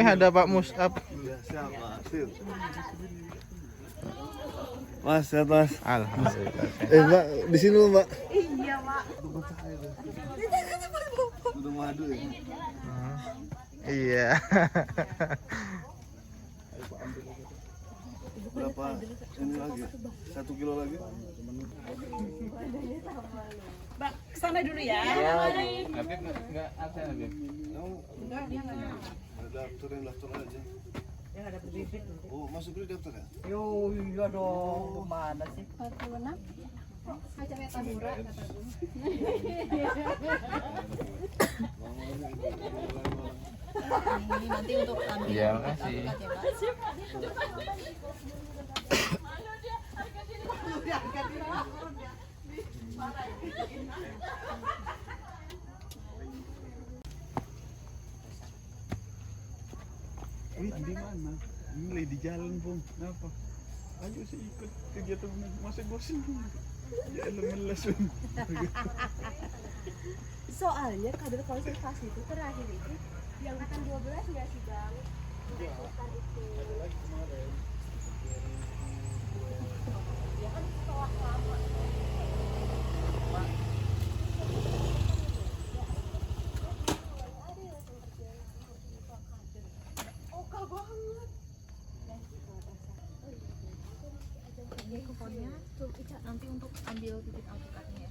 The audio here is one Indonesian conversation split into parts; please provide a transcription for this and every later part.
ada Pak Musab. Siapa? Mas, sehat Mas. Alhamdulillah. Mbak, di sini dulu Mbak. Iya, Pak. Udah madu ya. Iya. Berapa ini lagi? 1 kilo lagi? Mbak, kesana dulu ya. Habib enggak absen Habib. Enggak, dia enggak. Daftar aja. Yang ada bibit. Oh, masuk dulu daftar ya? Yo, iya dong. Kemana sih? 46. Aja Metamura kata gue. Ini nanti untuk ambil Iya, makasih. Wih, di mana? Ini di jalan, Bung. Kenapa? Ayo sih ikut kegiatan masa bosan. Ya lemes. Soalnya kader konservasi itu terakhir itu yang angkatan 12 nggak sih Bang? Bukan itu. Ya kan setelah lama. Oka banget. ini kuponnya tuh Ica nanti untuk ambil titik alpukatnya ya.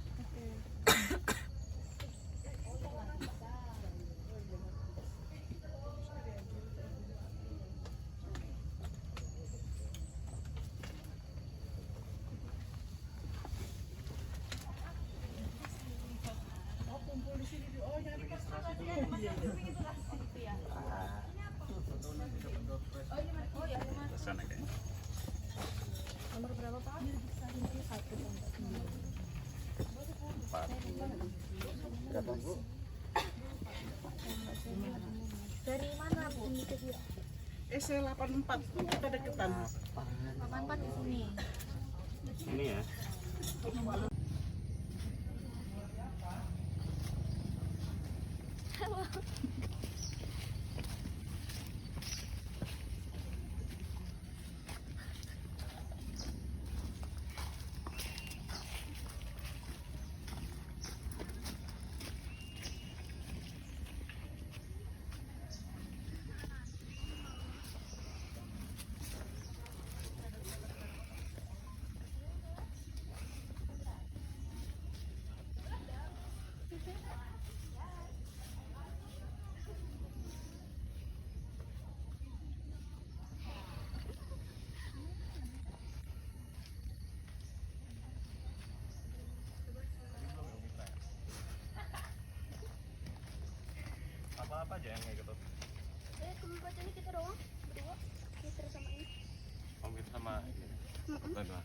Nomor berapa Pak? Dari mana Bu? SC84 kita deketan. 84 di sini. Ini ya. Apa aja yang kayak gitu? Kemampuan ini kita doang, berdua, kita sama ini. Oh gitu sama ini. Berdua.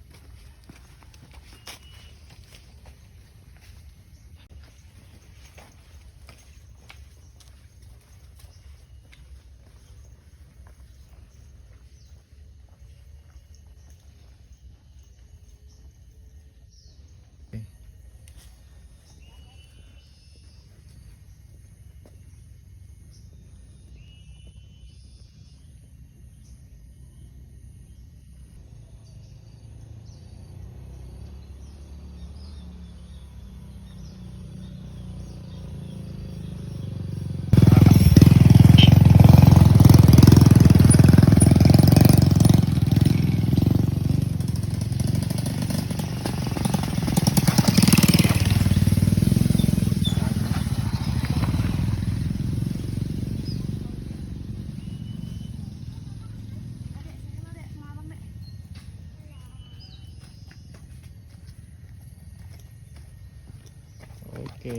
Oke.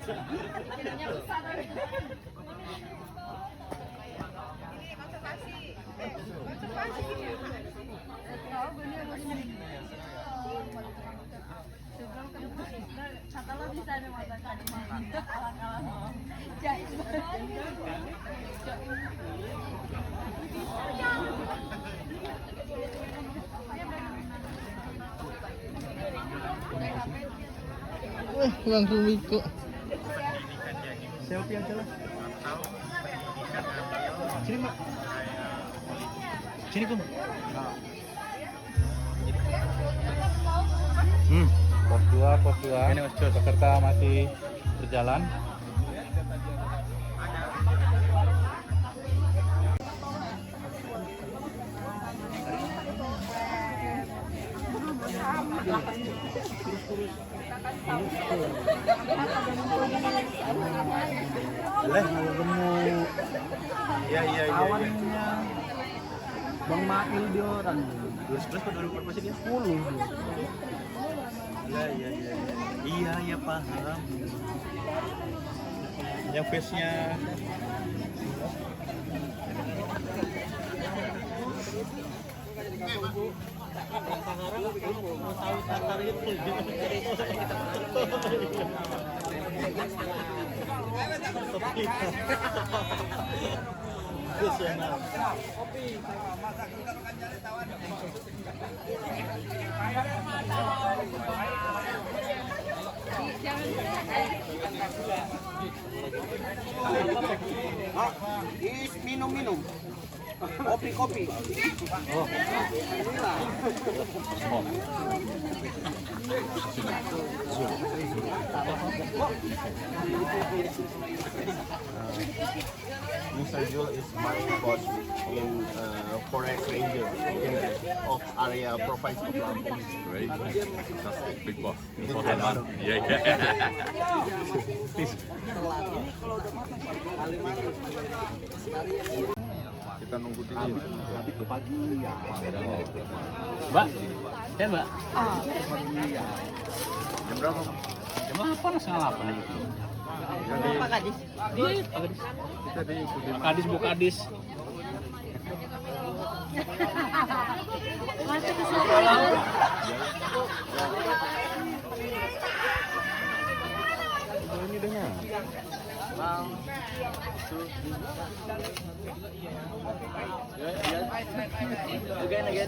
Kata lo bisa nih mata kaki alang-alang. langsung Miko. Selfie aja lah. Sini, Mak. Sini, Kum. Pos 2. Ini Mas Jo, Jakarta masih berjalan. Leh, gemuk. Iya. Kawannya Bang Mail dia orang. 2011 atau 2014 sih dia? 10. Iya. Iya, paham. Yang face-nya Minum. Kopi. Mr. Jul is my boss in Forest Ranger of area province of Lampung. Right. That's big boss. Big Important boss. man. Yeah. Kita nunggu di sini. Mbak, ya Mbak. Jam berapa? Jam 8 setengah 8 itu. Pak Kadis. Kita diikuti. Kadis Bu Kadis. Masuk ke sekolah. Ini udah nyala. Again. Ya.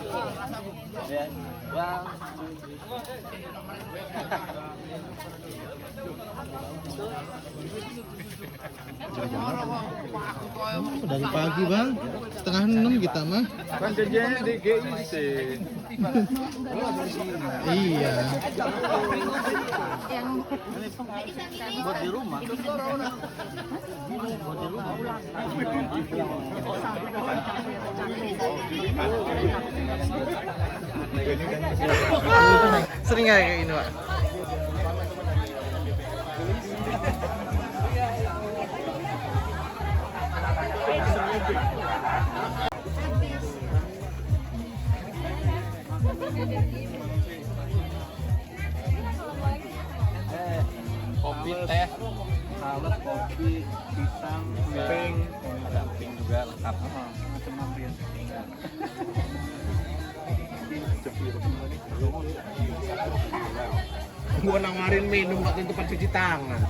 Bang. Dari pagi bang, setengah 6 kita mah. Kan janjiannya di GIC. Iya. Buat di rumah. Sering nggak kayak gini pak? Kopi, teh, salad, kopi, pisang, pink, ada pink juga lengkap. Macam-macam ya. Gua nawarin minum waktu tempat cuci tangan.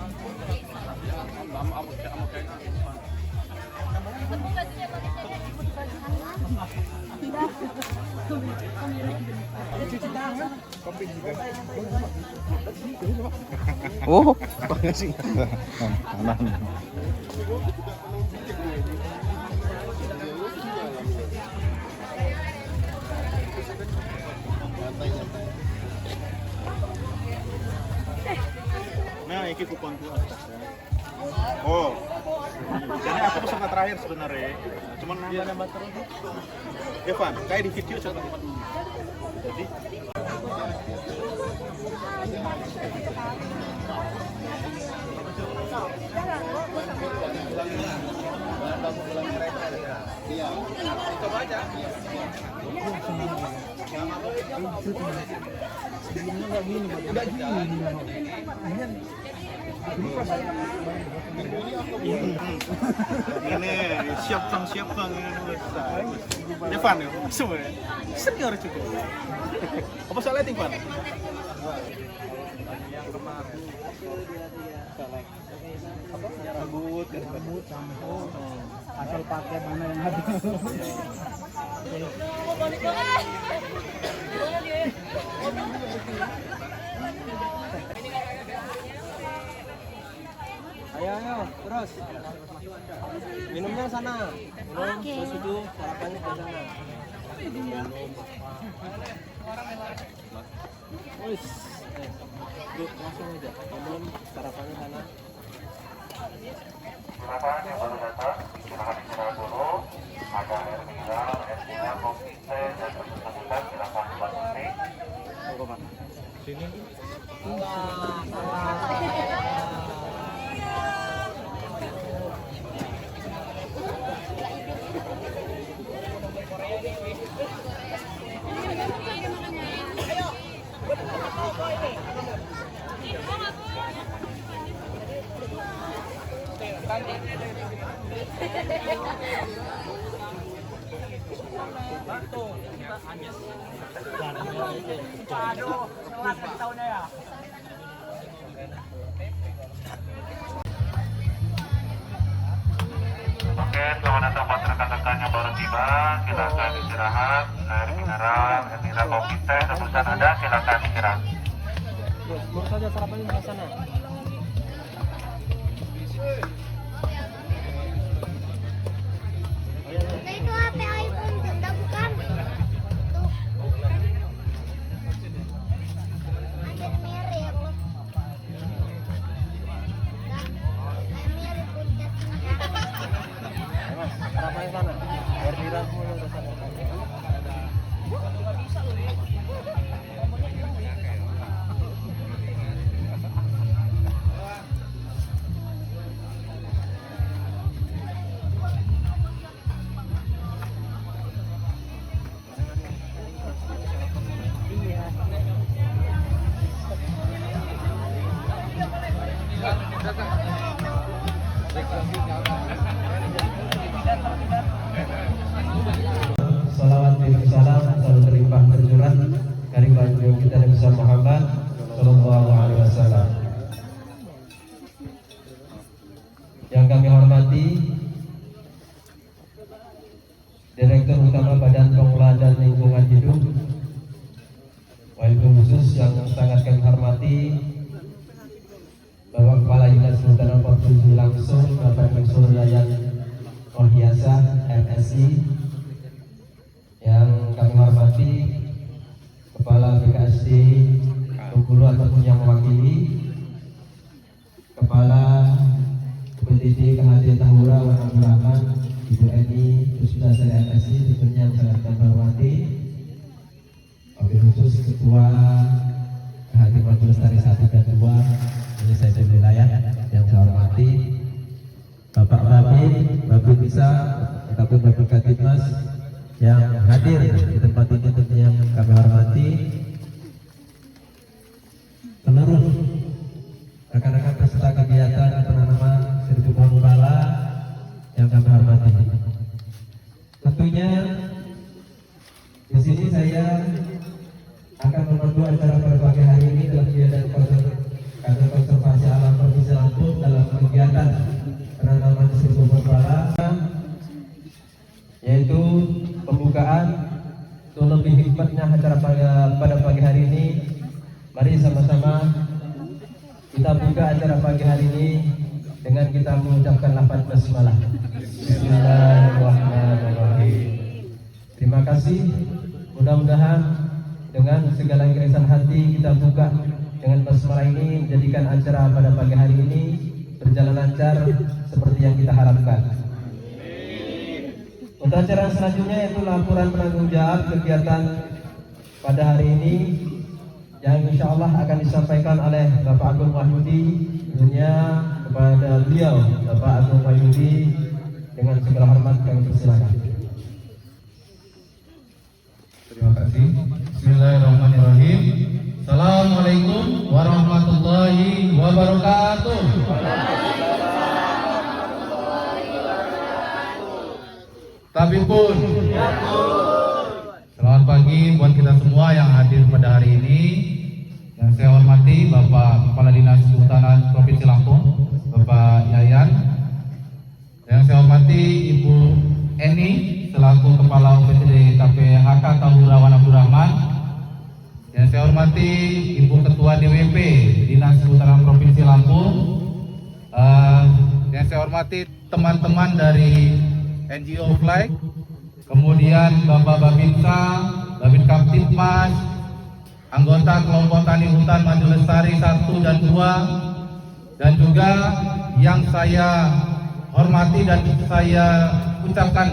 Oh, apa sih? Kanan. Nah, ini kupon tuh atas ya. Oh, jadi aku peserta terakhir sebenarnya. Cuman nambah terus. Evan, kayak di video coba. Jadi Coba aja. Sebelumnya nggak gini. Ini siap bang ini besar. Devan ya, semua senior cukup. Apa soalnya Tivan? Rambut sampo. Asal pakai mana yang ada. Ayo, terus. Minumnya sana. Minum, terus itu sarapannya ke sana. Wis. Yuk, langsung aja. Minum, sarapannya sana. Silakan yang baru datang, silakan istirahat dulu. Ada air mineral, es mineral, kopi, teh, dan bersangkutan silakan dibantu. Tunggu, Pak. Sini. Oke, selamat datang buat rekan-rekan yang baru tiba. Silakan istirahat. Air mineral, kopi, teh, tebusan ada. Silakan istirahat. Lurus saja sarapannya ke sana. Itu HP iPhone kita bukan. Tuh. Hampir mirip. Mirip puncak. Sarapannya sana. Air mineral semua ke sana. Salawat dan salam selalu terlimpah tercurah dari baginda kita Nabi Muhammad Sallallahu Alaihi Wasallam. Yang kami hormati Direktur Utama Badan Pengelolaan dan Lingkungan Hidup, wabil khusus yang sangat kami hormati Bapak Kepala Dinas Kehutanan Provinsi langsung Bapak Mansur Yayan Rohiasa MSI, yang kami hormati Kepala BKSD Bengkulu ataupun yang mewakili, Kepala PTD KHD Tahura Warna Rahman, Ibu Eni Usda MSI tentunya yang sangat kami hormati, wabil khusus Ketua KHD Majelis Tari 1 dan 2 ini saya wilayah yang saya hormati, Bapak Babin Bisa ataupun Bapak Kaditmas yang hadir di tempat ini tentunya yang kami hormati, seluruh rekan-rekan peserta kegiatan penanaman 1000 pohon pala yang kami hormati. Tentunya di sini saya akan memandu acara pada pagi hari ini dalam kegiatan Kantor Konservasi Alam Provinsi Lampung dalam kegiatan penanaman 1000 pohon pala, yaitu pembukaan. Untuk lebih hikmatnya acara pada pagi hari ini, mari sama-sama kita buka acara pagi hari ini dengan kita mengucapkan lafaz basmalah. Bismillahirrahmanirrahim. Terima kasih. Mudah-mudahan dengan segala keresahan hati kita buka dengan basmalah ini, menjadikan acara pada pagi hari ini berjalan lancar seperti yang kita harapkan. Untuk acara selanjutnya yaitu laporan penanggung jawab kegiatan pada hari ini yang insya Allah akan disampaikan oleh Bapak Agung Wahyudi. Tentunya kepada beliau Bapak Agung Wahyudi dengan segala hormat kami persilakan. Terima kasih. Bismillahirrahmanirrahim. Assalamualaikum warahmatullahi wabarakatuh. Tabipun. Selamat pagi buat kita semua yang hadir pada hari ini. Yang saya hormati Bapak Kepala Dinas Kehutanan Provinsi Lampung, Bapak Yayan. Yang saya hormati Ibu Eni selaku Kepala UPTD KPHK Tahura Abdurrahman. Yang saya hormati Ibu Ketua DWP Dinas Kehutanan Provinsi Lampung. Yang saya hormati teman-teman dari NGO Flag, kemudian Bapak Babinsa, Babin Kaptipmas, anggota kelompok tani hutan Maju Lestari 1 dan 2, dan juga yang saya hormati dan saya ucapkan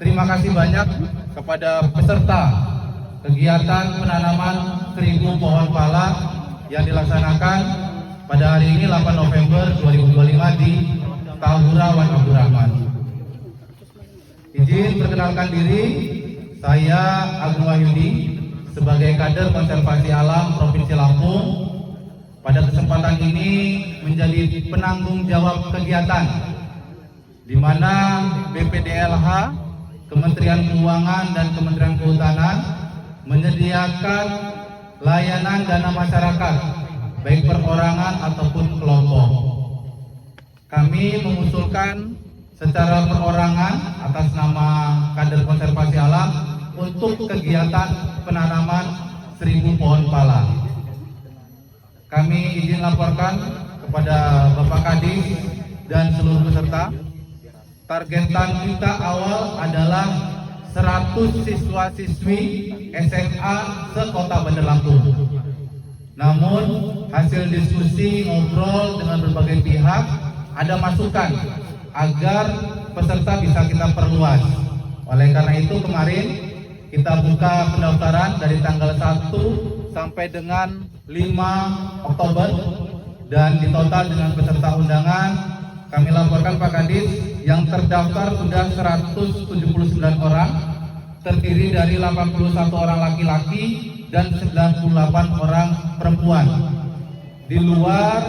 terima kasih banyak kepada peserta kegiatan penanaman 1000 pohon pala yang dilaksanakan pada hari ini 8 November 2025 di Tahura Abdurrahman. Izin perkenalkan diri, saya Agung Wahyudi sebagai kader konservasi alam Provinsi Lampung. Pada kesempatan ini menjadi penanggung jawab kegiatan di mana BPDLH, Kementerian Keuangan dan Kementerian Kehutanan menyediakan layanan dana masyarakat baik perorangan ataupun kelompok. Kami mengusulkan secara perorangan atas nama kader konservasi alam untuk kegiatan penanaman 1000 pohon pala. Kami izin laporkan kepada Bapak Kadis dan seluruh peserta, targetan kita awal adalah 100 siswa-siswi SMA se-Kota Bandar Lampung. Namun hasil diskusi ngobrol dengan berbagai pihak, ada masukan agar peserta bisa kita perluas. Oleh karena itu kemarin kita buka pendaftaran dari tanggal 1 sampai dengan 5 Oktober, dan di total dengan peserta undangan kami laporkan Pak Kadis yang terdaftar sudah 179 orang, terdiri dari 81 orang laki-laki dan 98 orang perempuan, di luar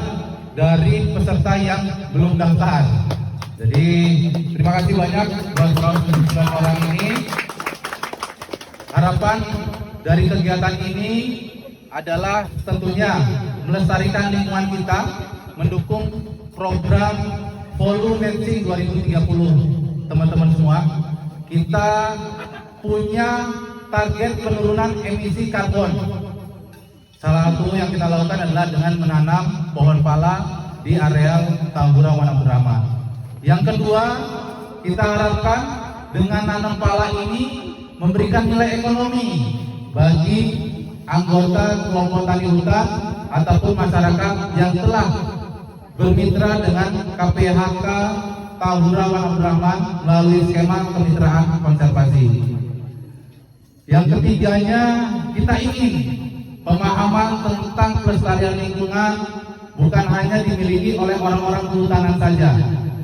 dari peserta yang belum daftar. Jadi terima kasih banyak buat 179 orang ini. Harapan dari kegiatan ini adalah tentunya melestarikan lingkungan kita, mendukung program Volumensi 2030. Teman-teman semua, kita punya target penurunan emisi karbon. Salah satu yang kita lakukan adalah dengan menanam pohon pala di areal Tahura Abdurrahman. Yang kedua, kita harapkan dengan nanam pala ini memberikan nilai ekonomi bagi anggota kelompok tani hutan ataupun masyarakat yang telah bermitra dengan KPHK Tahura Abdurrahman melalui skema kemitraan konservasi. Yang ketiganya, kita ingin pemahaman tentang pelestarian lingkungan bukan hanya dimiliki oleh orang-orang kehutanan saja,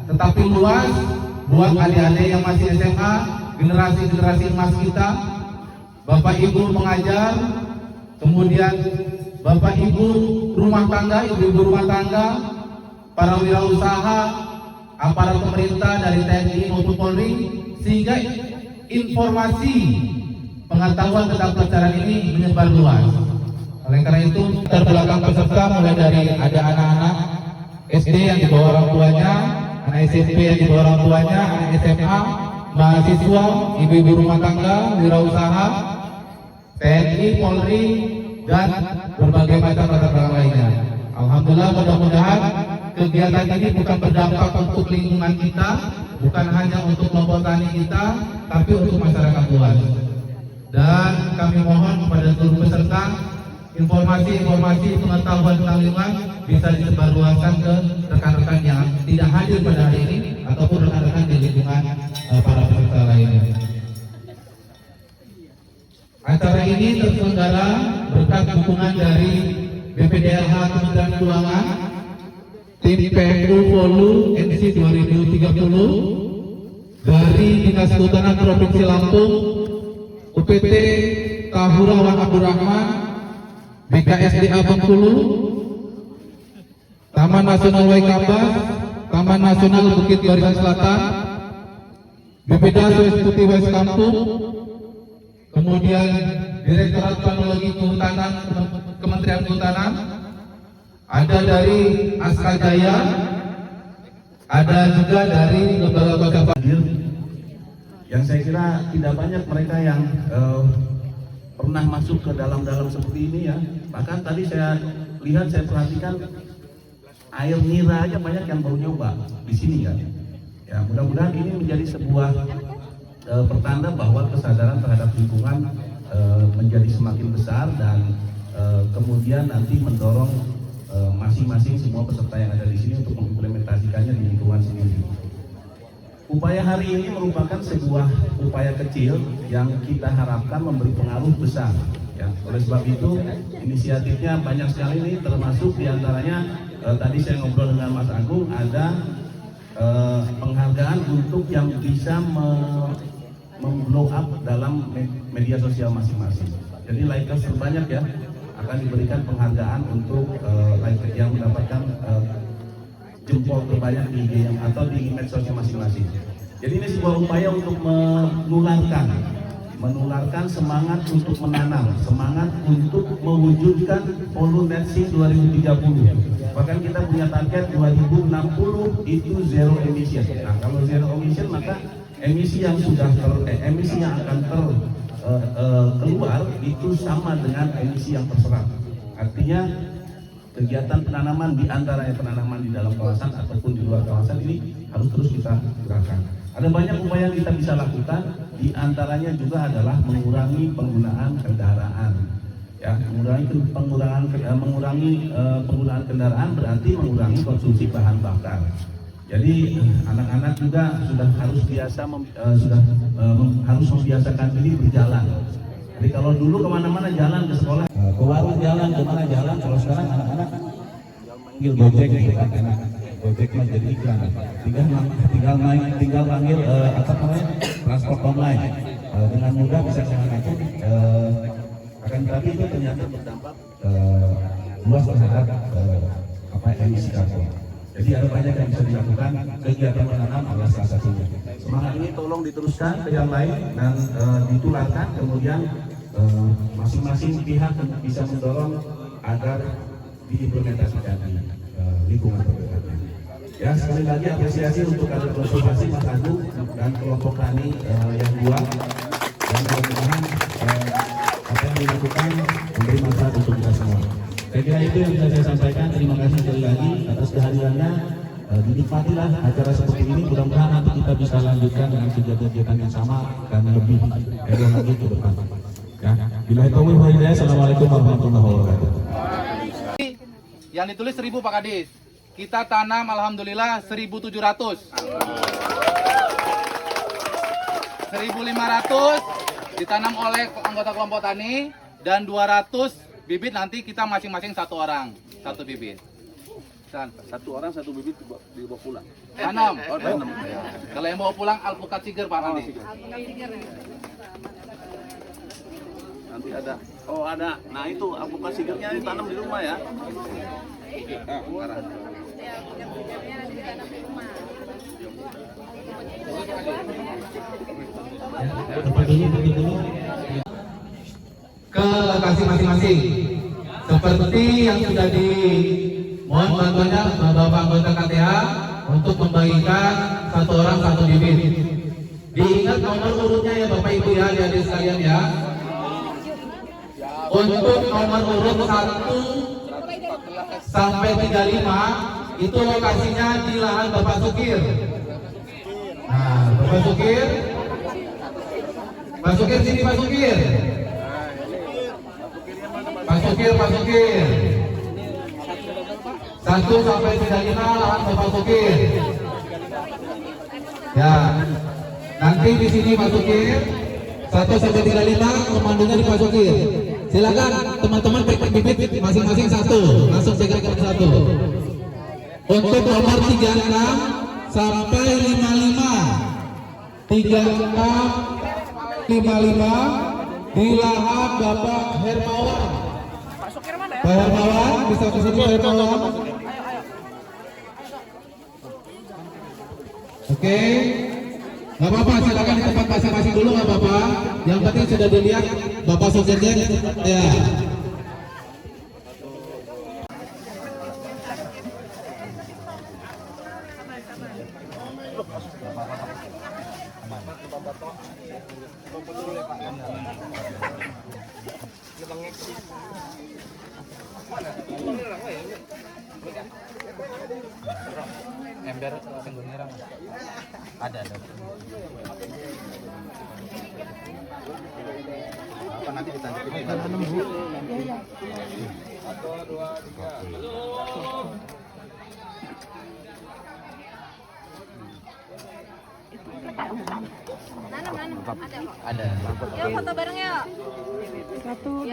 tetapi luas buat adik-adik yang masih SMA, generasi-generasi emas kita, Bapak Ibu pengajar, kemudian Bapak Ibu rumah tangga, ibu-ibu rumah tangga, para wirausaha, aparat pemerintah dari TNI maupun Polri, sehingga informasi pengetahuan tentang pelestarian ini menyebar luas. Oleh karena itu, terbelakang peserta mulai dari ada anak-anak SD yang dibawa orang tuanya, anak SMP yang dibawa orang tuanya, anak SMA, mahasiswa, ibu-ibu rumah tangga, wirausaha, TNI, Polri, dan berbagai macam latar belakang lainnya. Alhamdulillah, mudah-mudahan kegiatan ini bukan berdampak untuk lingkungan kita, bukan hanya untuk kelompok tani kita, tapi untuk masyarakat luas. Dan kami mohon kepada seluruh peserta, informasi-informasi pengetahuan tentang lingkungan bisa disebarluaskan ke rekan-rekan yang tidak hadir pada hari ini ataupun rekan-rekan di lingkungan para peserta lainnya. Acara ini terselenggara berkat dukungan dari BPDLH Kementerian Keuangan, tim PMU Volu NC 2030, dari Dinas Kehutanan Provinsi Lampung, UPT Tahura Abdurrahman, BKSDA Bengkulu, Taman Nasional Waikabas, Taman Nasional Bukit Barisan Selatan, BPDA Suesti West Kampung, kemudian Direktorat Planologi Kehutanan Kementerian Kehutanan, ada dari Aska Jaya, ada juga dari lembaga-lembaga hadir, yang saya kira tidak banyak mereka yang pernah masuk ke dalam-dalam seperti ini ya. Bahkan tadi saya lihat, saya perhatikan air nira aja banyak yang baru nyoba di sini ya. Ya, mudah-mudahan ini menjadi sebuah pertanda bahwa kesadaran terhadap lingkungan menjadi semakin besar dan kemudian nanti mendorong masing-masing semua peserta yang ada di sini untuk mengimplementasikannya di lingkungan sendiri. Upaya hari ini merupakan sebuah upaya kecil yang kita harapkan memberi pengaruh besar. Ya, oleh sebab itu inisiatifnya banyak sekali nih, termasuk diantaranya tadi saya ngobrol dengan Mas Agung, ada penghargaan untuk yang bisa memblow up dalam media sosial masing-masing. Jadi likers terbanyak ya akan diberikan penghargaan untuk likers yang mendapatkan jempol terbanyak di IG atau di medsosnya masing-masing. Jadi ini sebuah upaya untuk menularkan semangat untuk menanam, semangat untuk mewujudkan Polu Net Sink 2030. Bahkan kita punya target 2060 itu zero emission. Nah, kalau zero emission maka emisi yang akan keluar itu sama dengan emisi yang terserap. Artinya kegiatan penanaman, di antaranya penanaman di dalam kawasan ataupun di luar kawasan, ini harus terus kita gerakan. Ada banyak upaya yang kita bisa lakukan, di antaranya juga adalah mengurangi penggunaan kendaraan. Ya, mengurangi penggunaan kendaraan berarti mengurangi konsumsi bahan bakar. Jadi anak-anak juga sudah harus harus membiasakan diri berjalan. Jadi kalau dulu kemana-mana jalan ke sekolah, ke warung jalan, kemana jalan. Kalau sekarang anak-anak panggil Gojek, Gojek mah jadi iklan. Tinggal panggil transport online. Dengan mudah bisa mengangkut. Akan tetapi itu ternyata berdampak luas terhadap emisi karbon. Jadi ada banyak yang bisa dilakukan, kegiatan menanam adalah salah satunya. Semangat ini tolong diteruskan ke yang lain dan ditularkan, kemudian masing-masing pihak bisa mendorong agar diimplementasikan di lingkungan terdekatnya. Ya, sekali lagi apresiasi untuk kader konservasi Mas Agung dan kelompok tani yang dua, dan mudah-mudahan apa yang dilakukan memberi manfaat untuk kita semua. Saya kira itu yang bisa saya sampaikan. Terima kasih sekali lagi atas kehadirannya. Dinikmatilah acara seperti ini. Mudah-mudahan nanti kita bisa lanjutkan dengan kegiatan-kegiatan yang sama dan lebih heboh lagi ke depan. Ya, billahi taufiq wal hidayah. Assalamualaikum warahmatullahi wabarakatuh. Yang ditulis 1000 Pak Kadis. Kita tanam alhamdulillah 1.700. 1.500 ditanam oleh anggota kelompok tani dan 200 bibit nanti kita masing-masing satu orang, satu bibit. Satu orang satu bibit dibawa pulang. Tanam. Kalau yang bawa pulang alpukat siger Pak nanti. Nanti ada. Oh ada. Nah itu alpukat sigernya ditanam di rumah ya. Ke lokasi masing-masing seperti yang sudah dimohon bantuannya Bapak anggota KTA untuk membagikan satu orang satu bibit. Diingat nomor urutnya ya Bapak Ibu ya, adik-adik sekalian ya. Untuk nomor urut 1 sampai 35 itu lokasinya di lahan Bapak Sukir. Nah, Bapak Sukir, Pak Sukir sini Pak Sukir. Pak Sukir. 1 sampai 35 lahan Bapak Sukir. Ya, nanti di sini Pak Sukir 1 sampai 35 komandonya di Pak Sukir. Silakan teman-teman pegang bibit masing-masing 1, langsung pegang 1. Untuk nomor 36 sampai 55, 36, 55 di lahan Bapak Hermawan. Pak Hermawan bisa ke sini Pak Hermawan. Oke. Gak apa-apa, silakan di tempat masing-masing dulu, gak apa-apa. Yang penting sudah dilihat Bapak Sekjen. Ya. Ember senggurnya ada. Apa nanti ditanjutin? Iya. 1, 2, 3. Ada. Yuk foto bareng yuk. 1, 2.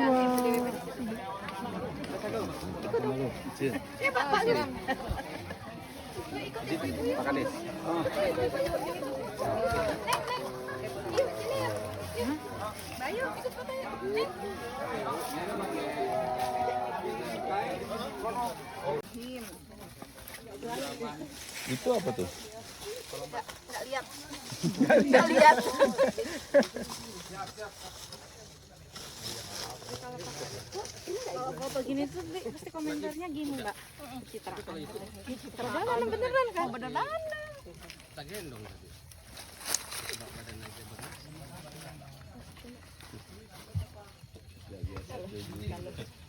Ya Pak juga. Pak Kades. Bayu ikut foto yuk. Itu apa tuh? Nggak lihat. Nggak lihat. Kalau foto gini tuh pasti komentarnya gini Mbak. Citra. Beneran beneran kan? Beneran.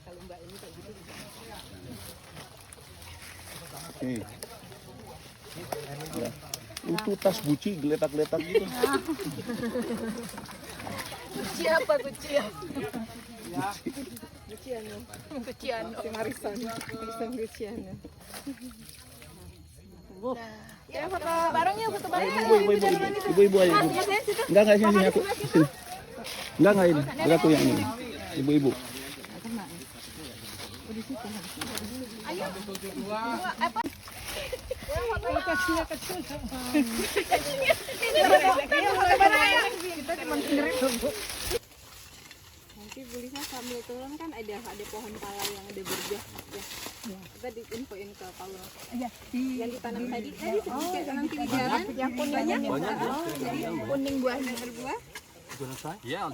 Kalau Mbak ini kayak gitu juga. Ya. Itu tas Gucci geletak-geletak gitu. Gucci apa Gucci ya? Guciano. Guciano. Si Marisan Guciano. Ya foto bareng yuk, foto bareng. Ibu aja. Enggak sini aku. Sini. Enggak ini. Aku yang ini. Ibu-ibu. Ayo. Apa? Kecilnya kecil. Ini foto bareng. Kita cuma sendiri dulu. Nanti Bu Lisa sambil turun kan ada pohon pala yang ada berbuah ya. Kita diinfoin ke Paula. Iya. Yang ditanam tadi sedikit nanti di jalan. Yang banyak. Jadi Kuning buahnya. berbuah. Yeah,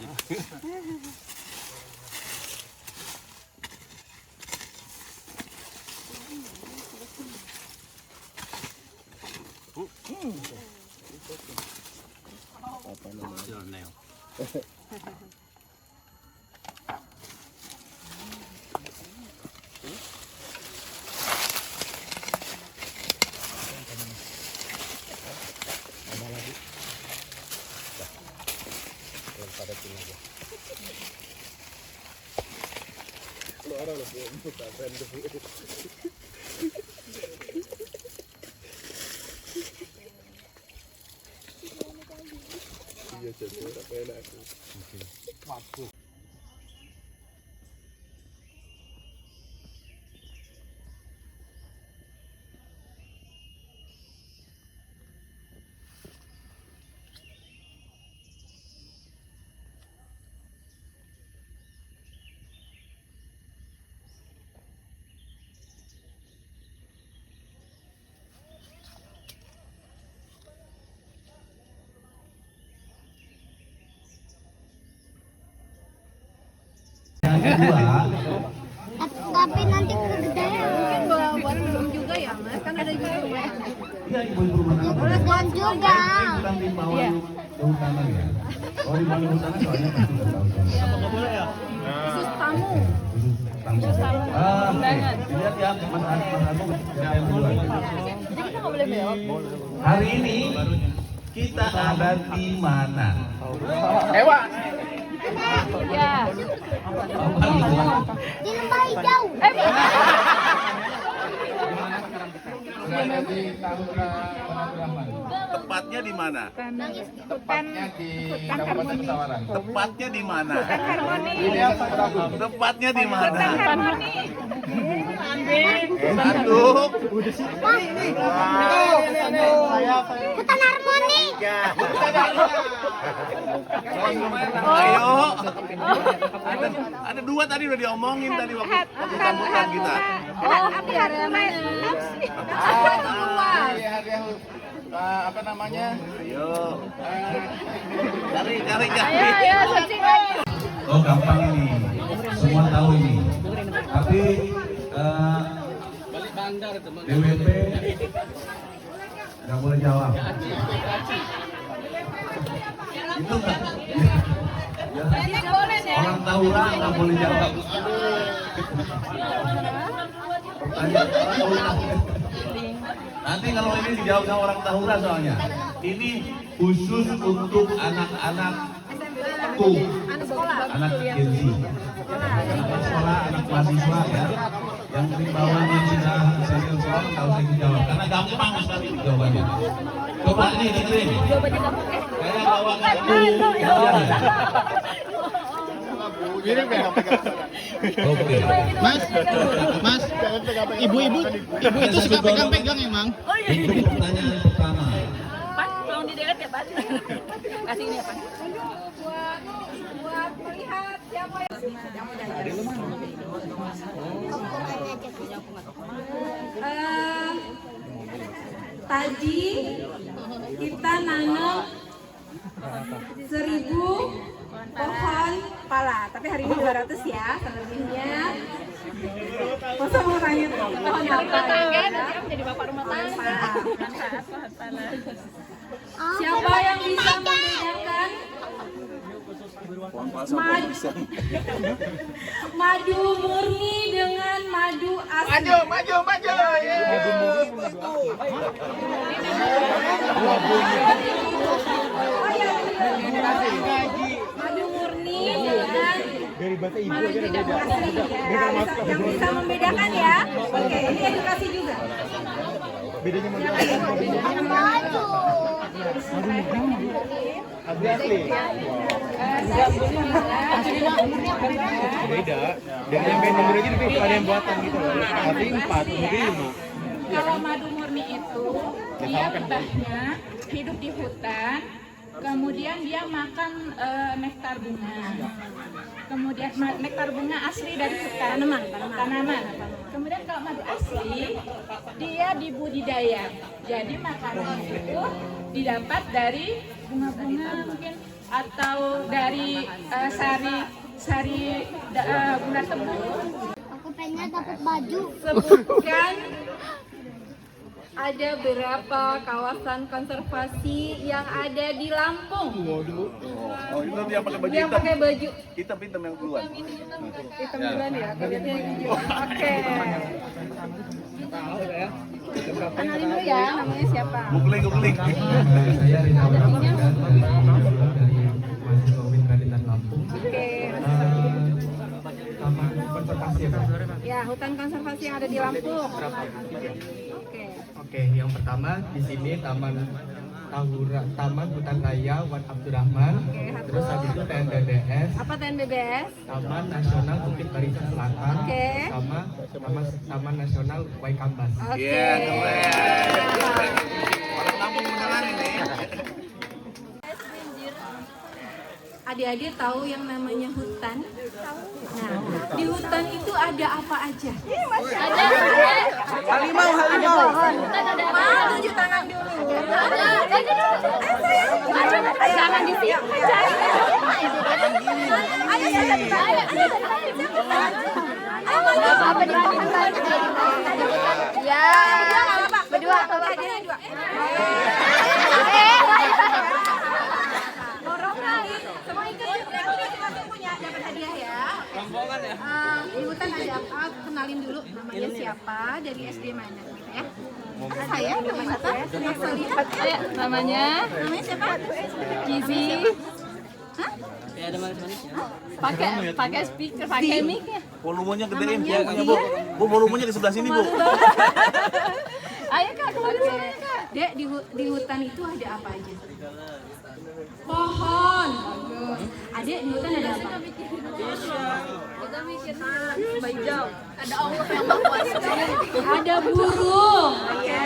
Yang kedua, Tapi nanti kegedean. Mungkin buat belum juga ya Mas, kan ada juga. iya ibu-ibu rumah tangga. Buat juga. Bukan di bawah kehutanan ya. Oh di bawah kehutanan soalnya pasti bertahun-tahun. Khusus tamu. Lihat ya Mas Agung yang kedua. Jadi kita nggak boleh belok. Hari ini kita ada di mana? Hewan. Ya. Di lembah hijau. Tepatnya di mana? Tepatnya di Kabupaten Pesawaran. Tepatnya di mana? Ini apa? Tepatnya di mana? Satu. Hutan harmoni. Ayo. Ada dua tadi udah diomongin tadi waktu sambutan kita. Oh, apa ya namanya? Apa itu luas? apa namanya? Ayo. Cari. Ayo, searching lagi. Oh gampang ini, semua tahu ini. Tapi DWP nggak boleh jawab. Itu nggak. Orang Tahura nggak boleh jawab. Pertanyaan orang Tahura. Nanti kalau ini dijawab sama orang Tahura soalnya. Ini khusus untuk anak-anak tuh, anak Gen Z, anak sekolah, anak mahasiswa ya, yang di bawahnya sudah senior sekolah nggak usah dijawab karena gampang sekali jawabannya. Coba nih dengerin. Kayak bawa kartu. Oke. Mas, ibu-ibu itu suka pegang-pegang emang. Untuk pertanyaan pertama. Pak, tolong didekat ya, Pak. Kasih ini ya, Pak. Buat melihat siapa yang tadi kita nanam 1000 pohon pala, tapi hari ini 200 ya, selebihnya. Masa mau tanya pohon apa ya? Jadi bapak rumah tangga. Siapa yang bisa membedakan madu murni dengan madu asli? Maju. Madu murni dengan madu tidak asli ya. Yang bisa membedakan ya. Oke, ini edukasi juga. Bedanya madu beda. Dengan yang nomor aja tapi ada yang buatan gitu. Tapi 4, mungkin 5. Kalau madu murni itu dia betahnya hidup di hutan, kemudian dia makan nektar bunga. Kemudian nektar bunga asli dari hutan, tanaman. Kemudian kalau madu asli dia dibudidaya. Jadi makanannya itu didapat dari bunga-bunga mungkin atau dari sari gula tebu. Aku pengen dapat baju. Sebutkan ada berapa kawasan konservasi yang ada di Lampung? Oh, itu yang pakai baju Yang hitam. pakai baju Hitam yang duluan. hitam duluan ya, kalian yang hijau. Oke. Kenalin dulu ya, namanya siapa? Googling. Saya Rina Abdullah dari mahasiswa UIN Radinat Lampung. Oke. Taman konservasi ya, Pak? Ya, hutan konservasi yang ada di Lampung. Oke. Oke, yang pertama di sini Taman Hutan Raya Wan Abdurrahman. Terus habis itu TNBBS, Apa TNBBS? Taman Nasional Bukit Barisan Selatan, Oke. sama Taman Nasional Waikambas. Oke. Orang Lampung beneran ini. Adik-adik tahu yang namanya hutan? Nah, di hutan itu ada apa aja? Ada harimau. Mau tunjuk tangan dulu. Jangan di sini. Ayo ya, berdua. Semua ikut punya dapat hadiah ya. Di hutan ada apa? Kenalin dulu namanya siapa, dari SD mana gitu ya. Saya namanya siapa? Namanya siapa? Gizi. Hah? Ya ada manis-manisnya. Pakai speaker, pakai mic ya. Volumenya gedein ya, Bu. Bu, volumenya di sebelah sini, Bu. Ayo Kak, keluar suaranya Kak. Dek, di hutan itu ada apa aja? Pohon. Bagus. Adek, di hutan ada apa? Kita mikir hijau. Ada Allah yang berkuasa. Ada burung. Oke.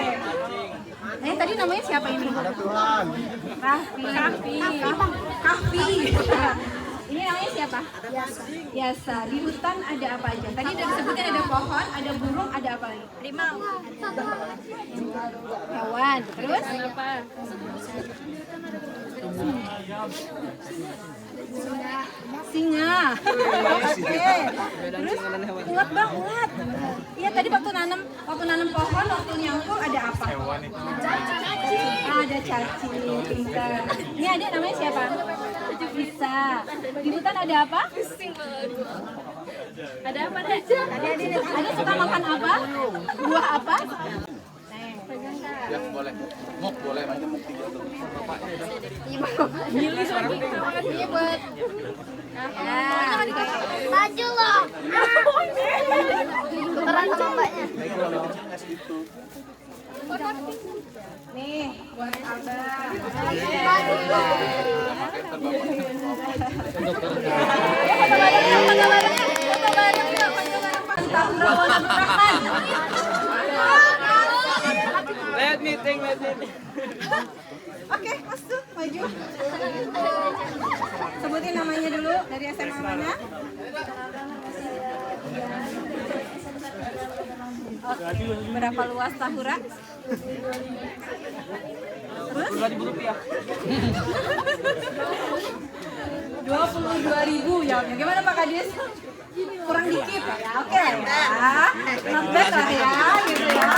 Tadi namanya siapa ini? Ada Tuhan. Kahfi. Ini namanya siapa? Yasa. Di hutan ada apa aja? Tadi udah disebutin ada pohon, ada burung, ada apa lagi? Harimau. Hewan. Terus? Apa? Singa. Oke. Terus ulat bang, ulat. Iya tadi waktu nanam pohon, waktu nyangkul ada apa? Ada cacing. Pintar. Ini adik namanya siapa? Bisa. Di hutan ada apa? Ada apa deh? Ada suka makan apa? Buah apa? Ya, boleh. Muk, boleh. Milih lagi. Ini buat Maju loh. Tukeran combanya. Nih, buat Abah. Let me think. Oke, masuk, maju. Sebutin namanya dulu, dari SMA mana? Oke, berapa luas Tahura? Terus? 22.000 ya. Gimana Pak Kadis? Kurang dikit ya. Oke ya. Not bad lah ya, gitu ya.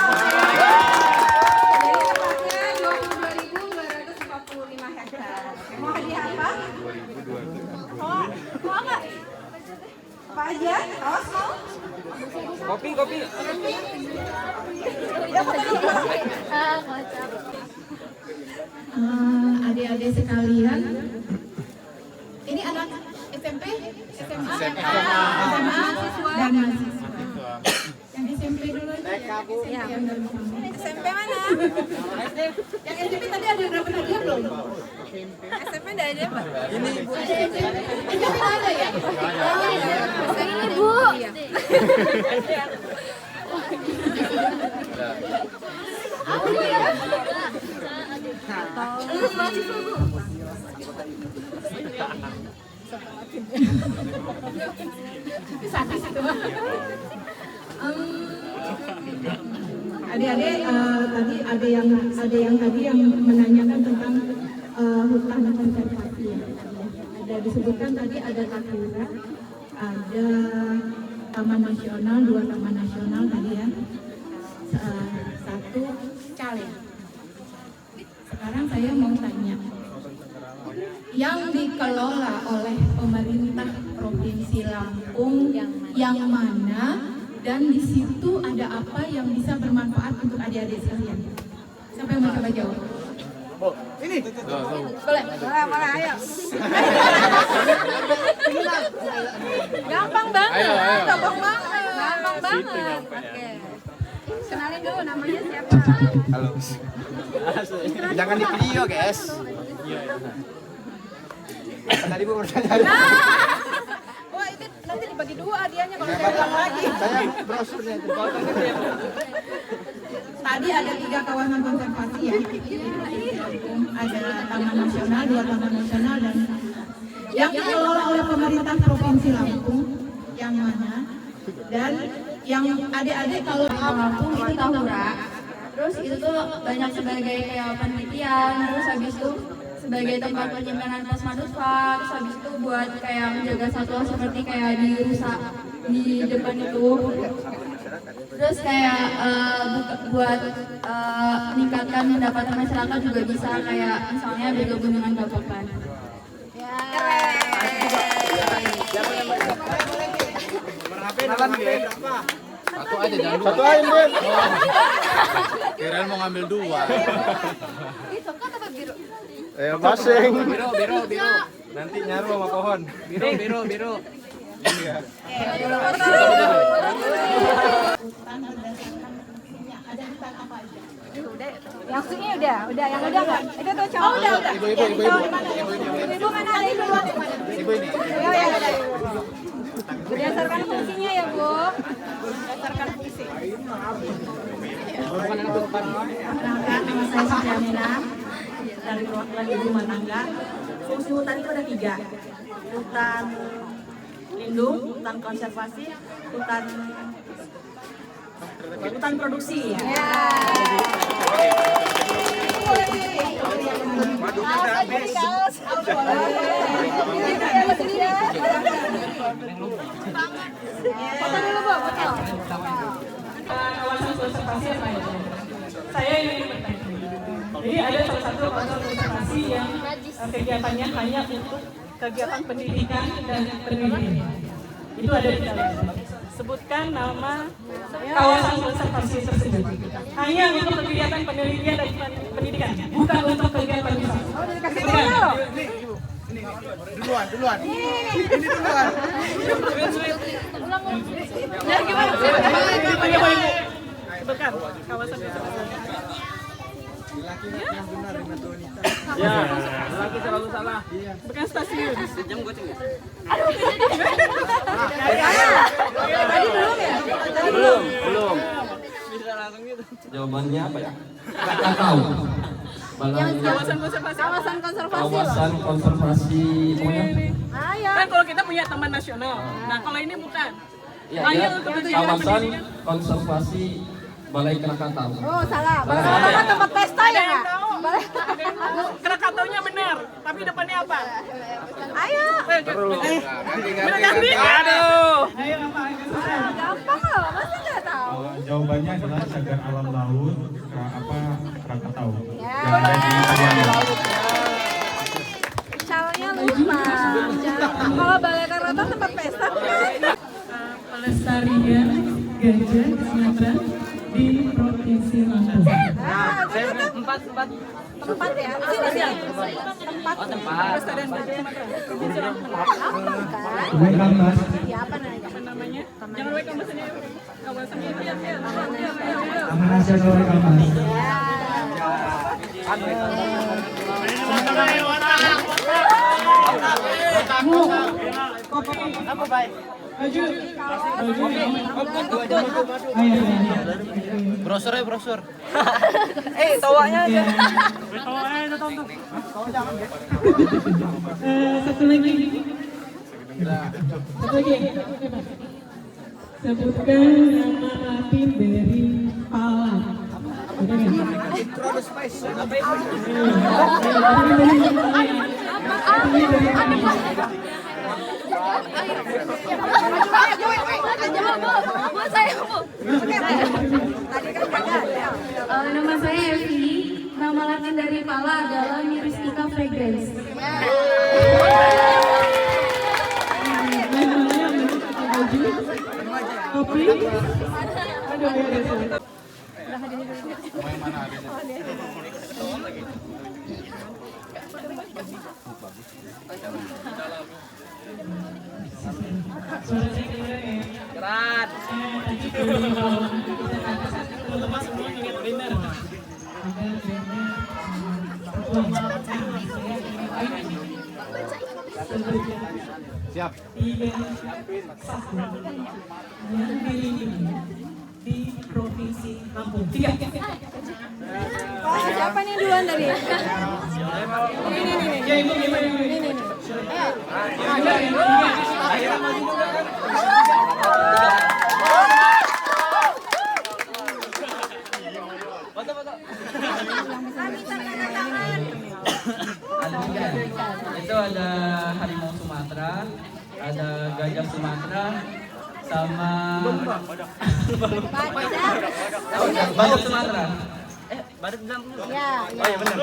Jadi tepatnya 22.245 hektar. Mau hadiah apa? Mau nggak? Apa aja? Kaos mau? Kopi. Adik-adik sekalian, ini anak SMP, SMA, dan mahasiswa. Yang SMP dulu aja. Ya. SMP mana? Yang SMP tadi ada berapa hadiah belum? SMP enggak ada, Pak. Ini ibu. SMP ada ya? Ini Bu. Terus mahasiswa Bu. Adik-adik tadi ada yang tadi yang menanyakan tentang hutan konservasi ya. Ada disebutkan tadi ada Tahura, ada Taman Nasional, 2 taman nasional tadi ya. 1 Cale. Sekarang saya mau tanya, yang dikelola oleh pemerintah Provinsi Lampung yang mana, dan di situ ada apa yang bisa bermanfaat untuk adik-adik sekalian? Siapa yang mau coba jawab? Ini. Boleh, ayo. Gampang banget. Gampang banget. Oke. Kenalin dulu namanya siapa? Halo. Jangan di video, guys. Tadi Bu bertanya. Wah, itu nanti dibagi 2 hadiahnya kalau saya ulang lagi. Saya brosurnya itu. Tadi ada 3 kawasan konservasi ya. Ada Taman Nasional, 2 taman nasional, dan yang dikelola oleh pemerintah Provinsi Lampung yang mana, dan yang adik-adik kalau di Lampung itu Tahura. Terus itu tuh banyak sebagai kayak penelitian, terus habis itu sebagai tempat penyimpanan plasmadufa, terus habis itu buat kayak menjaga satwa seperti kayak di rusa di depan itu. Terus kayak buat meningkatkan pendapatan masyarakat juga bisa, kayak misalnya bergabung dengan Bapakan. Satu aja, jangan 2. Satu aja, Ben. Kirain mau ngambil 2. Masing. Biru. Nanti nyaru sama pohon. Biru. Iya. Yang sini udah, yang udah nggak? Itu tuh cowok udah. Ibu mana ada ibu? Ibu ini. Ya. Berdasarkan fungsinya ya Bu. Berdasarkan fungsi. Nama saya Sufianina dari perwakilan ibu rumah tangga. Fungsi hutan itu ada 3. hutan lindung, hutan konservasi, hutan produksi ya. Kawasan konservasi apa ya? Saya ingin bertanya. Jadi ada salah satu kawasan konservasi yang kegiatannya hanya untuk kegiatan pendidikan dan penelitian. Itu ada di dalamnya. Sebutkan nama kawasan konservasi tersebut. Hanya untuk kegiatan penelitian dan pendidikan, bukan untuk kegiatan wisata. Oh, dikasih tahu. Ini duluan. Ini duluan. Ya gimana? Sebutkan kawasan konservasi. Yang benar Renata Wanita. Ya, laki selalu salah. Bukan stasiun. Jam goceng ya? Tadi belum ya? Belum. Bisa langsung gitu. Jawabannya apa ya? Nggak tahu. Kawasan konservasi. Kawasan konservasi. Kawasan konservasi. Ayo. Kan kalau kita punya taman nasional. Nah, kalau ini bukan. Ya, hanya untuk kegiatan kawasan pendidikan. konservasi Balai Krakatau. Oh, salah. Balai Krakatau tempat pesta ya, Kak? Krakataunya benar, tapi depannya apa? Ayo. Ganti. Aduh. Ayo apa? Gampang loh, masa nggak tahu? Jawabannya adalah cagar alam laut Krakatau. Ya. Yang ada di Taiwan. Calnya lupa. Kalau Balai Krakatau tempat pesta. Pelestarian gajah Sumatera di Provinsi Lampung. Tempat ya? Tempat. Oh, tempat. Pelestarian gajah Sumatera. Provinsi Lampung. Ya, apa namanya? Jangan lupa kawasannya. Kawasannya itu ya. Taman Nasional Waikambas. Apa baik? Brosur. Tawanya aja. Satu lagi. Sebutkan nama api dari Pala. Nama saya Evi. Nama latin dari Pala adalah Myristica fragrans. Kopi. Kerat. Siap. Di Provinsi Lampung. 3. Siapa nih duluan tadi? Ini. Itu ada harimau Sumatera, ada gajah Sumatera, sama badak Sumatera. Badak bilang dulu. Ya. Oh iya benar.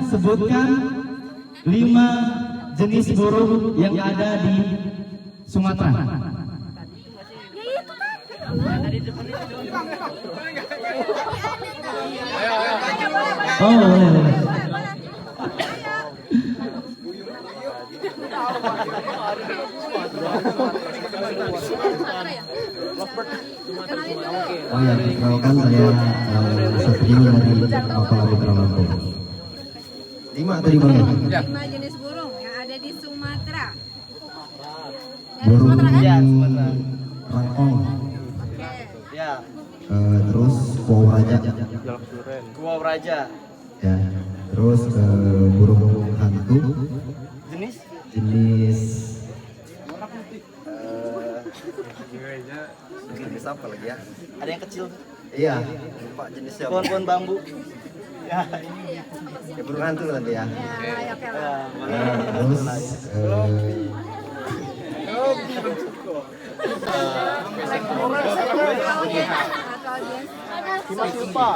Sebutkan 5 jenis burung yang ada di Sumatera. Oh, boleh. Oh ya, perkenalkan saya Satrio dari Mapala Putra Lampung. 5 tadi Bang ya? 5 jenis burung yang ada di Sumatera. Burung rangkong. Ya. Terus kuau raja. Kuau raja. Ya. Terus burung hantu jenis Jenis apa lagi ya? Ada yang kecil. iya, Lupa jenisnya. Pohon-pohon bambu. Ya, ya burung hantu nanti ya. Ya, oke lah. Terus Mas lupa.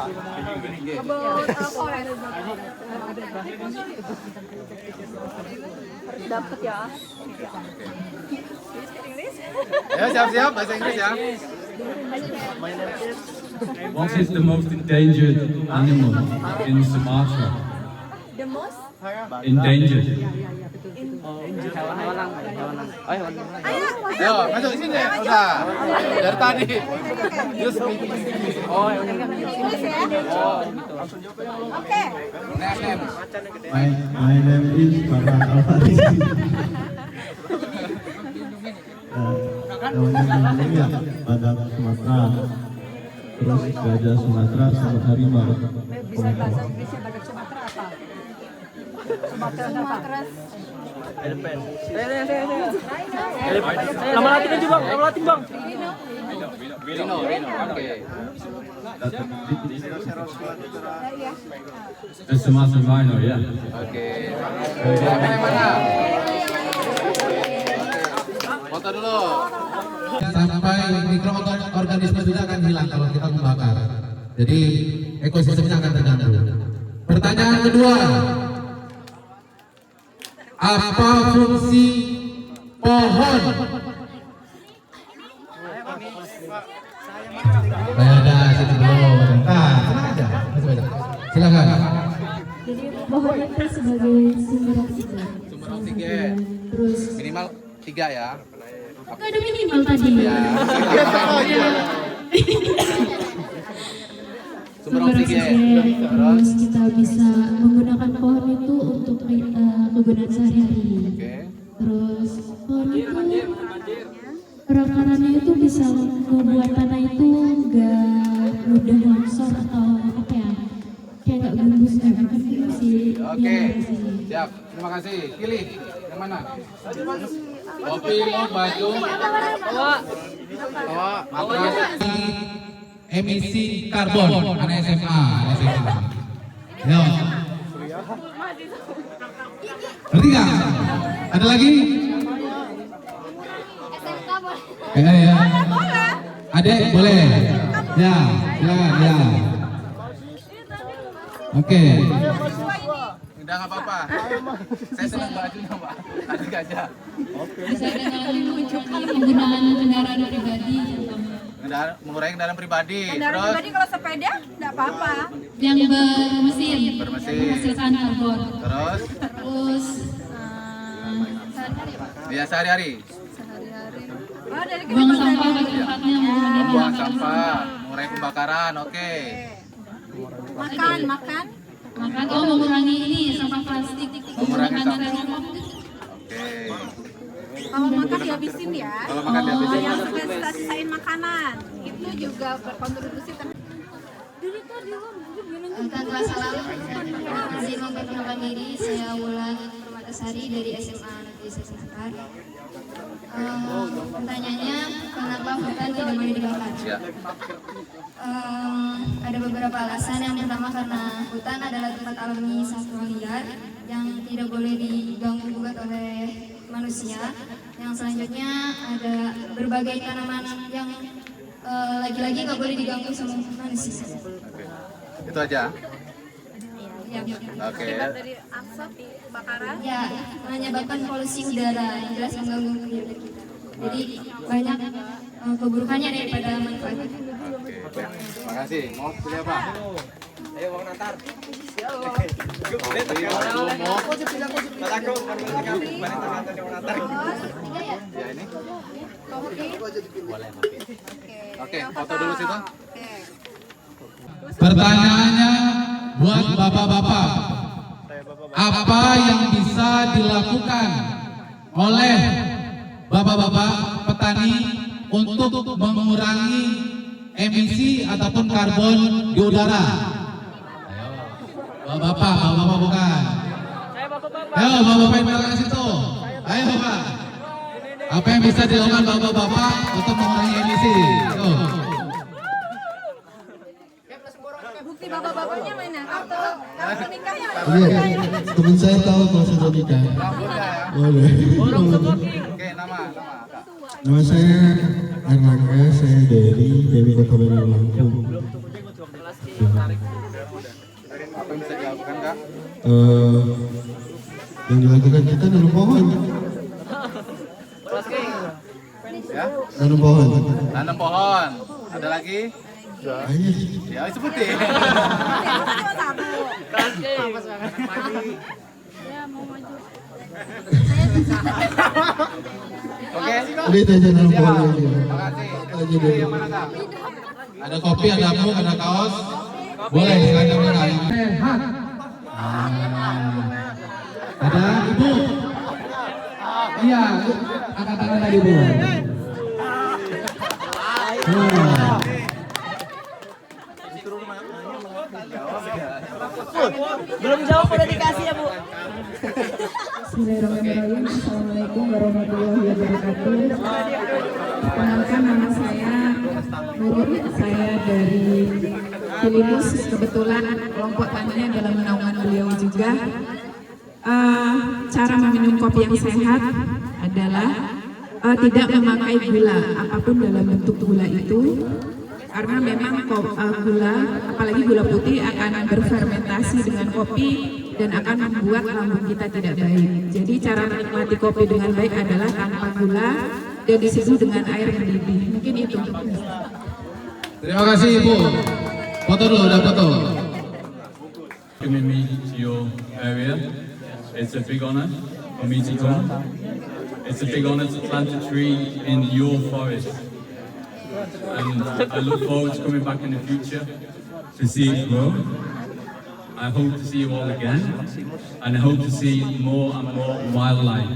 Dapat ya. Ayo siap-siap bahasa Inggris ya. What is the most endangered animal in Sumatra? The most? Endangered. Ayo masuk sini udah. Dari tadi. Just speaking English. Oh, Inggris ya? Oke. name. my name is Bapak Alfari. Namanya badak Sumatera. Terus gajah Sumatera sama harimau. Bisa bahasa Inggrisnya badak Sumatera apa? Sumatera. Nama latin aja bang, nama latin bang. Rino. Oke. The Sumatra rhino, ya. Oke. Siapa yang mana? Foto dulu. Sampai mikroorganisme juga akan hilang kalau kita membakar. Jadi ekosistemnya akan terganggu. Pertanyaan kedua, apa fungsi pohon? Ada situ dulu. Silakan. Jadi pohon itu sebagai sumber oksigen. Sumber oksigen. Terus Minimal 3 ya. nggak ada minimal tadi. Ya. Sumber oksigen. Terus kita bisa menggunakan pohon itu untuk kegunaan sehari-hari. Terus pohon itu perakarannya itu bisa membuat tanah itu nggak mudah longsor atau apa ya, kayak nggak gembus sih. Oke. Siap. Terima kasih. Pilih yang mana? Kopi mau baju. Bawa. Emisi karbon anak SMA. Ya. Ngerti nggak? Ada lagi? Ya. Adek boleh. Ya, silakan ya. Oke. Udah nggak apa-apa. Saya senang bajunya Pak. Ada gajah. Bisa dengan penggunaan kendaraan pribadi. Mengurangi kendaraan pribadi. Kendaraan Terus pribadi kalau sepeda nggak apa-apa. Yang bermesin. Bermesin. Menghasilkan karbon. Terus Terus ya sehari-hari. Oh, dari buang sampah pada tempatnya. Membuang sampah, mengurangi pembakaran. Oke. Makan. Makan mengurangi ini sampah plastik. Mengurangi sampah. Makanan. Oke. Kalau makan dihabisin ya. Kalau makan dihabisin. Yang suka sisa-sisain makanan itu juga berkontribusi terhadap. Tanpa salam, izin memperkenalkan diri, saya Wulan Permatasari dari SMA Negeri Sesekar. Pertanyaannya, kenapa hutan tidak boleh dibakar? Ya. Ada beberapa alasan. Yang pertama karena hutan adalah tempat alami satwa liar yang tidak boleh diganggu gugat oleh manusia. Yang selanjutnya ada berbagai tanaman yang lagi-lagi nggak boleh diganggu sama manusia. Itu aja. Ya. Oke. Akibat dari asap kebakaran. Ya, menyebabkan polusi udara yang jelas mengganggu kehidupan kita. Jadi banyak keburukannya daripada manfaatnya. Oke. Terima kasih. Mau pilih apa? Ayo Bang Natar. Ya ini. Oke, foto dulu situ. Pertanyaannya buat bapak-bapak, apa yang bisa dilakukan oleh bapak-bapak petani untuk mengurangi emisi ataupun karbon di udara? Bapak bukan. Ayo bapak yang belakang situ. Ayo Pak. Apa yang bisa dilakukan bapak-bapak untuk mengurangi emisi? Tuh. Bukti bapak-bapaknya mana? Kartu nikahnya mana? Iya, teman saya tahu kalau sudah nikah. Boleh. Oke, nama. Nama saya Erlangga, saya dari Kota Bandar Lampung. Apa yang bisa dilakukan, Kak? Yang dilakukan kita nanam pohon. Ya? Nanam pohon. Tanam pohon. Ada lagi? Banyak. Ya, sebutin. Oke. Udah aja nanam pohon aja. Terima kasih. Yang mana, Kak? Ada kopi, ada mug, ada kaos. Boleh silakan mereka. Sehat. Ada ibu. Iya, angkat tangan tadi ibu. Belum jawab udah dikasih ya Bu. Bismillahirrahmanirrahim. Assalamualaikum warahmatullahi wabarakatuh. Perkenalkan, nama saya Nurul. Saya dari Filimus. Kebetulan kelompok taninya dalam naungan beliau juga. Cara meminum kopi yang sehat adalah tidak memakai gula apapun dalam bentuk gula itu, karena memang gula, apalagi gula putih, akan berfermentasi dengan kopi dan akan membuat lambung kita tidak baik. Jadi cara menikmati kopi dengan baik adalah tanpa gula dan diseduh dengan air mendidih. Mungkin itu. Terima kasih Ibu. Foto dulu, udah foto. Welcoming me to your area. It's a big honor for me to come. It's a big honor to plant a tree in your forest. And I look forward to coming back in the future to see it grow. I hope to see you all again, and I hope to see more and more wildlife.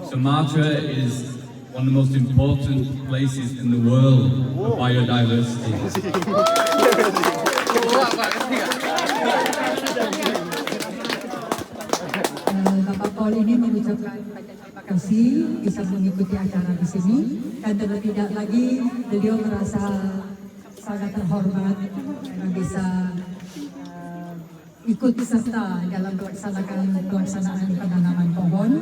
Sumatra is one of the most important places in the world for biodiversity. Bapak Paul ini mengucapkan terima kasih bisa mengikuti acara di sini, dan tidak lagi beliau merasa sangat terhormat karena bisa ikut serta dalam pelaksanaan penanaman pohon.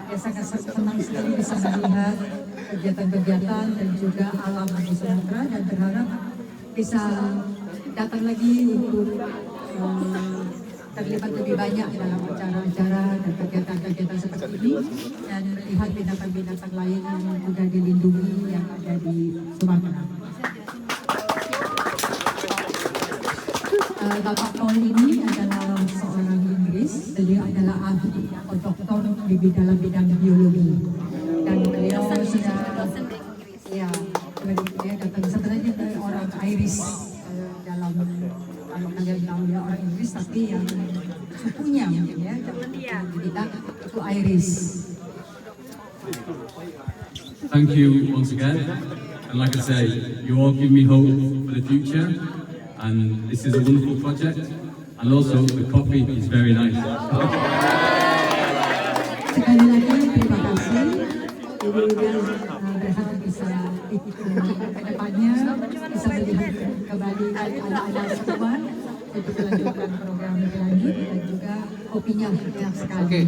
Dia sangat senang sekali bisa melihat kegiatan-kegiatan dan juga alam di Sumatera, dan berharap bisa datang lagi untuk terlibat lebih banyak dalam acara-acara dan kegiatan-kegiatan seperti ini, dan melihat binatang-binatang lain yang juga dilindungi yang ada di Sumatera. Bapak Paul ini adalah seorang Inggris. Beliau adalah ahli atau doktor di dalam bidang biologi, dan beliau sudah ya dia datang sebenarnya dari orang Irish, dalam kalau kalian tahu ya orang Inggris, tapi yang sukunya mungkin ya kita itu Irish. Thank you once again, and like I say, you all give me hope for the future, and this is a wonderful project, and also the coffee is very nice. Sekali lagi terima kasih. Jadi berharap bisa ke depannya bisa melihat kembali anak-anak semua untuk melanjutkan program lebih lanjut, dan juga kopinya yang sekali.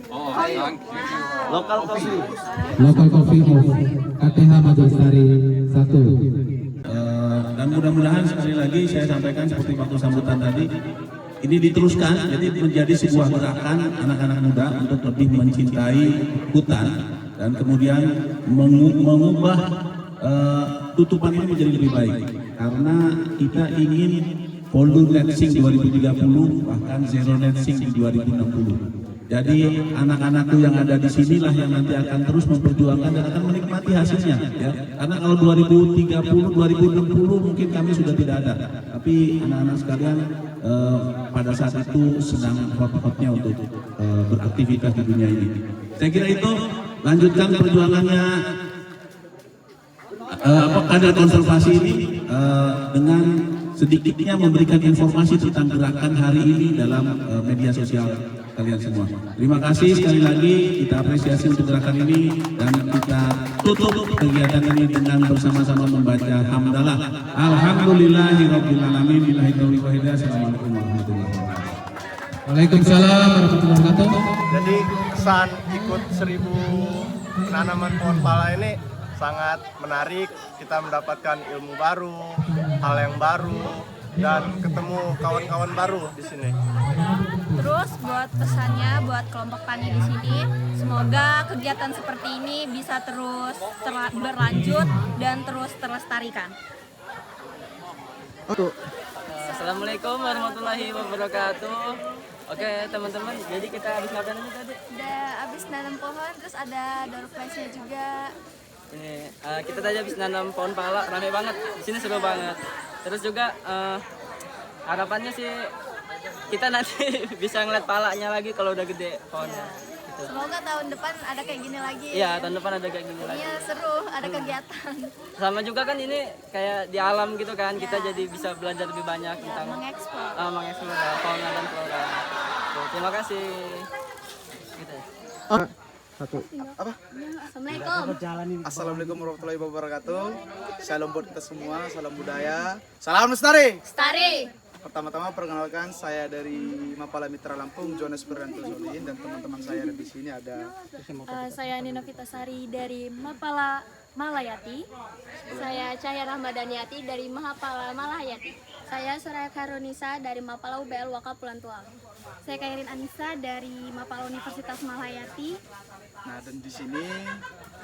Oh, thank you. Local coffee. Local coffee of KTH Majastari 1. Dan mudah-mudahan sekali lagi saya sampaikan seperti waktu sambutan tadi, ini diteruskan, jadi menjadi sebuah gerakan anak-anak muda untuk lebih mencintai hutan, dan kemudian mengubah tutupan ini menjadi lebih baik, karena kita ingin pollution net-sink 2030, bahkan zero net-sink di 2060. Jadi anak-anakku yang ada di sinilah yang nanti akan terus memperjuangkan dan akan menikmati hasilnya, ya. Karena kalau 2030, 2060 mungkin kami sudah tidak ada, tapi anak-anak sekalian pada saat itu sedang hot-hotnya untuk beraktivitas di dunia ini. Saya kira itu, lanjutkan perjuangannya kader konservasi ini dengan sedikitnya memberikan informasi tentang gerakan hari ini dalam media sosial kalian semua. Terima kasih sekali lagi, kita apresiasi untuk gerakan ini dan kita tutup kegiatan ini dengan bersama-sama membaca hamdalah. Alhamdulillahirabbil alamin. Billahi taufiq wal hidayah. Assalamualaikum warahmatullahi wabarakatuh. Waalaikumsalam warahmatullahi wabarakatuh. Jadi kesan ikut 1000 penanaman pohon pala ini sangat menarik. Kita mendapatkan ilmu baru, hal yang baru, dan ketemu kawan-kawan baru di sini. Terus buat pesannya buat kelompok tani di sini, semoga kegiatan seperti ini bisa terus berlanjut dan terus terlestarikan. Assalamualaikum warahmatullahi wabarakatuh. Oke teman-teman, jadi kita habis ngapain ini tadi? Udah habis nanam pohon, terus ada door prize-nya juga. Ini kita tadi habis nanam pohon pala, ramai banget. Di sini seru banget. Terus juga harapannya sih kita nanti bisa ngeliat palanya lagi kalau udah gede pohonnya. Gitu. Semoga tahun depan ada kayak gini lagi. Iya, tahun depan ada kayak gini lagi. Iya, seru, ada kegiatan. Sama juga kan ini kayak di alam gitu kan, kita jadi bisa belajar lebih banyak tentang mengeksplor fauna dan flora. Tuh, terima kasih. Gitu. Satu. Apa? Assalamualaikum. Assalamualaikum warahmatullahi wabarakatuh. Shalom buat kita semua, salam budaya. Salam lestari. Lestari. Pertama-tama perkenalkan, saya dari Mapala Mitra Lampung, Jonas Berdanto Solihin, dan teman-teman saya di sini ada. Saya Nina Vitasari dari Mapala Malayati. Saya Cahya Rahmadaniati dari Mahapala Malayati. Saya Suraya Karunisa dari Mapala UBL Wakapulan Tuang. Saya Kairin Anissa dari Mapala Universitas Malayati. Nah, dan di sini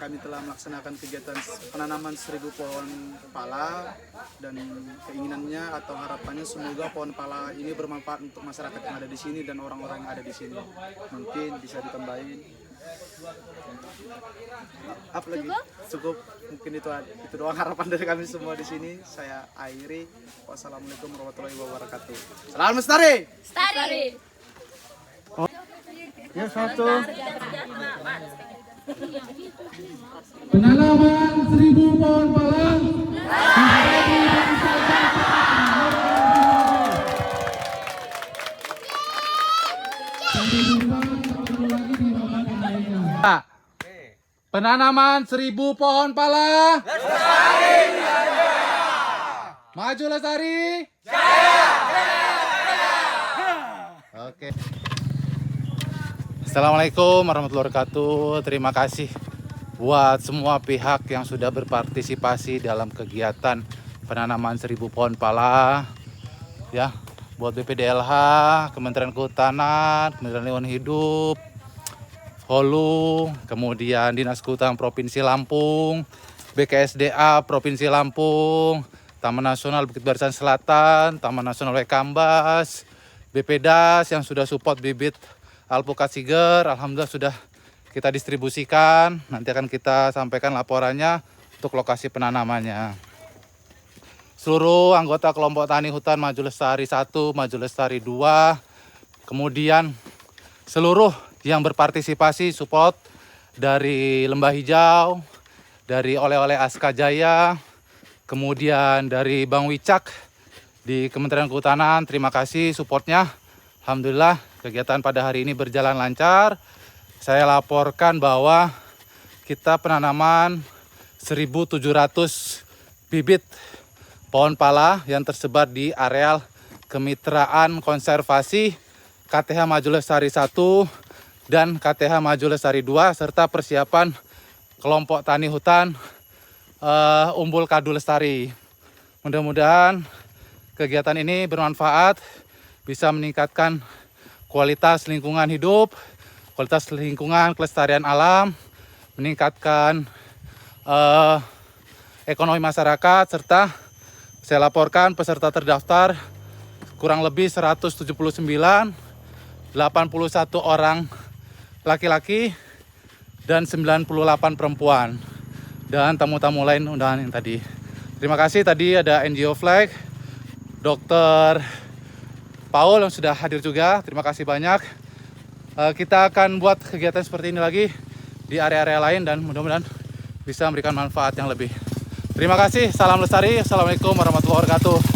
kami telah melaksanakan kegiatan penanaman 1000 pohon pala, dan keinginannya atau harapannya semoga pohon pala ini bermanfaat untuk masyarakat yang ada di sini dan orang-orang yang ada di sini. Mungkin bisa ditambahin. Apa lagi? Cukup. Mungkin itu doang harapan dari kami semua di sini. Saya akhiri. Wassalamualaikum warahmatullahi wabarakatuh. Salam lestari. Lestari. Ya, satu. Penanaman 1000 pohon pala. Penanaman 1000 pohon pala. Lestari Jaya. Maju lestari. Jaya. Oke. Assalamualaikum warahmatullahi wabarakatuh. Terima kasih buat semua pihak yang sudah berpartisipasi dalam kegiatan penanaman 1000 pohon pala. Ya, buat BPDLH, Kementerian Kehutanan, Kementerian Lingkungan Hidup, Holu, kemudian Dinas Kehutanan Provinsi Lampung, BKSDA Provinsi Lampung, Taman Nasional Bukit Barisan Selatan, Taman Nasional Waikambas, BPDAS yang sudah support bibit alpukat siger. Alhamdulillah sudah kita distribusikan. Nanti akan kita sampaikan laporannya untuk lokasi penanamannya. Seluruh anggota kelompok tani hutan Maju Lestari 1, Maju Lestari 2, kemudian seluruh yang berpartisipasi support dari Lembah Hijau, dari oleh-oleh Aska Jaya, kemudian dari Bang Wicak di Kementerian Kehutanan. Terima kasih supportnya. Alhamdulillah kegiatan pada hari ini berjalan lancar. Saya laporkan bahwa kita penanaman 1.700 bibit pohon pala yang tersebar di areal kemitraan konservasi KTH Maju Lestari 1 dan KTH Maju Lestari 2 serta persiapan kelompok tani hutan Umbul Kadu Lestari. Mudah-mudahan kegiatan ini bermanfaat, bisa meningkatkan kualitas lingkungan hidup, kualitas lingkungan kelestarian alam, meningkatkan ekonomi masyarakat, serta saya laporkan peserta terdaftar kurang lebih 179, 81 orang laki-laki dan 98 perempuan, dan tamu-tamu lain undangan yang tadi. Terima kasih, tadi ada NGO Flag, Dr. Paul yang sudah hadir juga. Terima kasih banyak. Kita akan buat kegiatan seperti ini lagi di area-area lain dan mudah-mudahan bisa memberikan manfaat yang lebih. Terima kasih. Salam lestari. Assalamualaikum warahmatullahi wabarakatuh.